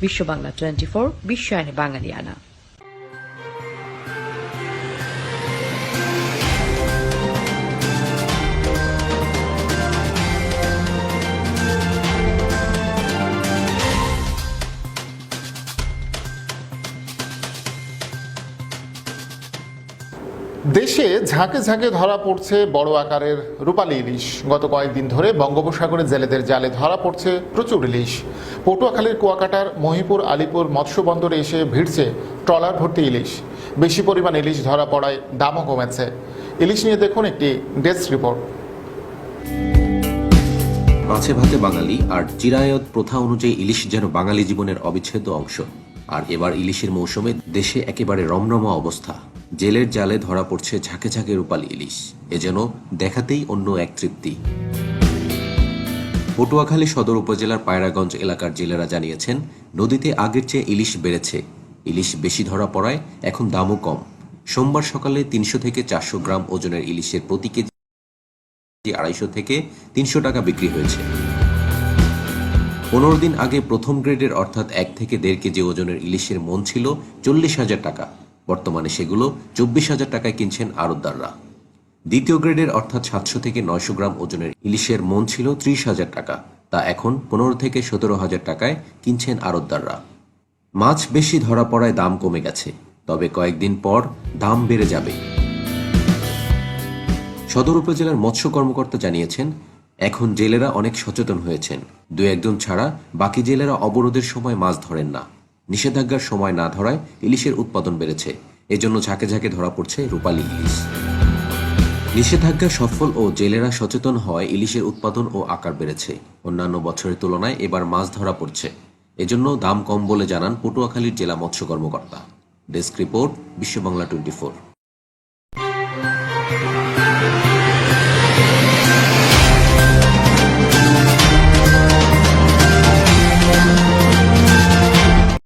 বিশ্ব বাংলা 24 বিশ্বায়নে বাঙালিয়ানা। দেশে ঝাঁকে ঝাঁকে ধরা পড়ছে বড় আকারের রূপালী ইলিশ। গত কয়েকদিন ধরে বঙ্গোপসাগরে জেলেদের জালে ধরা পড়ছে প্রচুর ইলিশ। পটুয়াখালীর কুয়াকাটার মহিপুর আলিপুর মৎস্য বন্দরে এসে ভিড়ছে ট্রলার ভর্তি ইলিশ। বেশি পরিমাণ ইলিশ ধরা পড়ায় দামও কমেছে। ইলিশ নিয়ে দেখুন একটি ডেস্ক রিপোর্ট। মাছে ভাতে বাঙালি আর চিরায়ত প্রথা অনুযায়ী ইলিশ যেন বাঙালি জীবনের অবিচ্ছেদ্য অংশ। আর এবার ইলিশের মৌসুমে দেশে একেবারে রমরমা অবস্থা। জেলের জালে ধরা পড়ছে ঝাঁকে ঝাঁকে রূপালী ইলিশ। এ যেন দেখাতেই অন্য এক তৃপ্তি। পটুয়াখালী সদর উপজেলার পায়রাগঞ্জ এলাকার জেলেরা জানিয়েছেন, নদীতে আগের চেয়ে ইলিশ বেড়েছে। ইলিশ বেশি ধরা পড়ায় এখন দামও কম। সোমবার সকালে 300 থেকে 400 গ্রাম ওজনের ইলিশের প্রতি কেজি 250 থেকে 300 টাকা বিক্রি হয়েছে। 15 দিন আগে প্রথম গ্রেডের অর্থাৎ 1 থেকে 1.5 কেজি ওজনের ইলিশের মন ছিল 40,000 টাকা। বর্তমানে সেগুলো 24,000 টাকায় কিনছেন আড়তদাররা। দ্বিতীয় গ্রেডের অর্থাৎ 700 থেকে 900 গ্রাম ওজনের ইলিশের মন ছিল 30,000 টাকা। তা এখন 15 থেকে 17,000 টাকায় কিনছেন আড়তদাররা। মাছ বেশি ধরা পড়ায় দাম কমে গেছে, তবে কয়েকদিন পর দাম বেড়ে যাবে। সদর উপজেলার মৎস্য কর্মকর্তা জানিয়েছেন, এখন জেলেরা অনেক সচেতন হয়েছেন। 2-1 ছাড়া বাকি জেলেরা অবরোধের সময় মাছ ধরেন না। নিষেধাজ্ঞার সময় না ধরায় ইলিশের উৎপাদন বেড়েছে। এজন্য ঝাঁকে ঝাঁকে ধরা পড়ছে রূপালী ইলিশ। নিষেধাজ্ঞা সফল ও জেলেরা সচেতন হওয়ায় ইলিশের উৎপাদন ও আকার বেড়েছে। অন্যান্য বছরের তুলনায় এবার মাছ ধরা পড়ছে। এজন্য দাম কম বলে জানান পটুয়াখালীর জেলা মৎস্য কর্মকর্তা। ডেস্ক রিপোর্ট, বিশ্ব বাংলা 24।